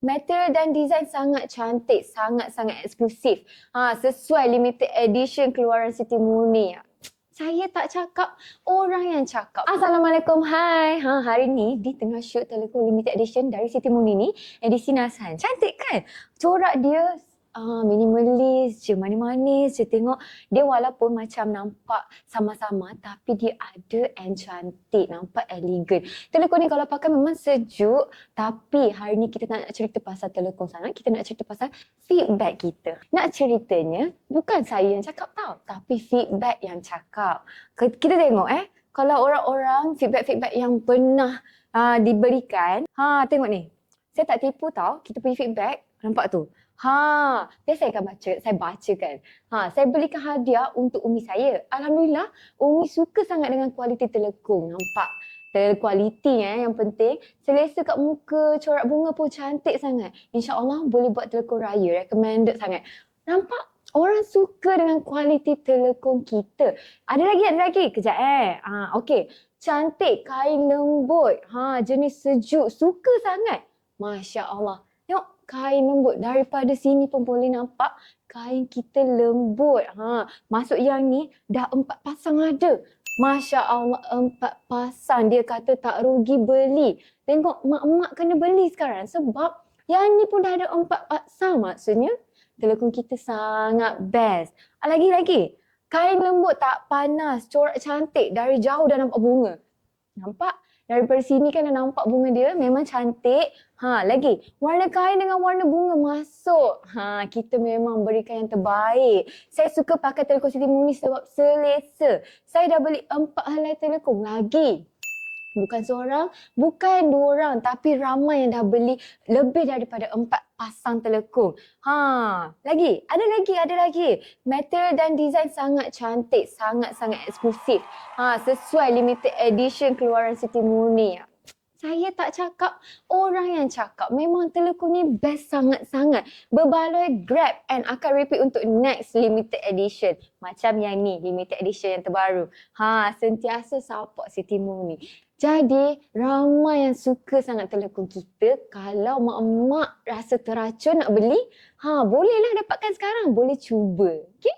Material dan design sangat cantik, sangat-sangat eksklusif. Sesuai limited edition keluaran Siti Murni. Saya tak cakap, orang yang cakap. Assalamualaikum, hai. Hari ni di tengah shoot Teleco limited edition dari Siti Murni ni, edisi Nasan. Cantik kan? Corak dia minimalis je, manis-manis je. Tengok dia walaupun macam nampak sama-sama tapi dia ada and cantik, nampak elegan. Telekong ni kalau pakai memang sejuk, tapi hari ni kita nak cerita pasal telekong sangat, kita nak cerita pasal feedback kita. Nak ceritanya bukan saya yang cakap tau, tapi feedback yang cakap. Kita tengok kalau orang-orang feedback-feedback yang pernah diberikan, tengok ni. Saya tak tipu tau, kita punya feedback, nampak tu. Biasa saya bacakan. Saya belikan hadiah untuk Umi saya. Alhamdulillah, Umi suka sangat dengan kualiti telekong. Nampak? Kualiti yang penting. Selesa kat muka, corak bunga pun cantik sangat. InsyaAllah boleh buat telekong raya. Recommended sangat. Nampak? Orang suka dengan kualiti telekong kita. Ada lagi. Kejap okey. Cantik, kain lembut. Jenis sejuk. Suka sangat. Masya Allah. Tengok kain lembut. Daripada sini pun boleh nampak kain kita lembut. Masuk yang ni dah 4 pasang ada. Masya Allah 4 pasang. Dia kata tak rugi beli. Tengok mak-mak kena beli sekarang. Sebab yang ni pun dah ada 4 pasang. Maksudnya telekong kita sangat best. Lagi. Kain lembut tak panas. Corak cantik. Dari jauh dah nampak bunga. Nampak? Daripada sini kan dah nampak bunga dia. Memang cantik. Lagi. Warna kain dengan warna bunga masuk. Kita memang berikan yang terbaik. Saya suka pakai telekong Siti Murni sebab selesa. Saya dah beli 4 helai telekong lagi. Bukan seorang, bukan 2 orang, tapi ramai yang dah beli lebih daripada 4 pasang telekong. Lagi, ada lagi. Material dan design sangat cantik, sangat-sangat eksklusif. Sesuai limited edition keluaran Siti Murni. Saya tak cakap, orang yang cakap. Memang telekong ni best sangat-sangat. Berbaloi grab and akan repeat untuk next limited edition. Macam yang ni, limited edition yang terbaru. Sentiasa support Siti Murni. Jadi, ramai yang suka sangat telekong kita. Kalau mak-mak rasa teracun nak beli, bolehlah dapatkan sekarang. Boleh cuba. Okay?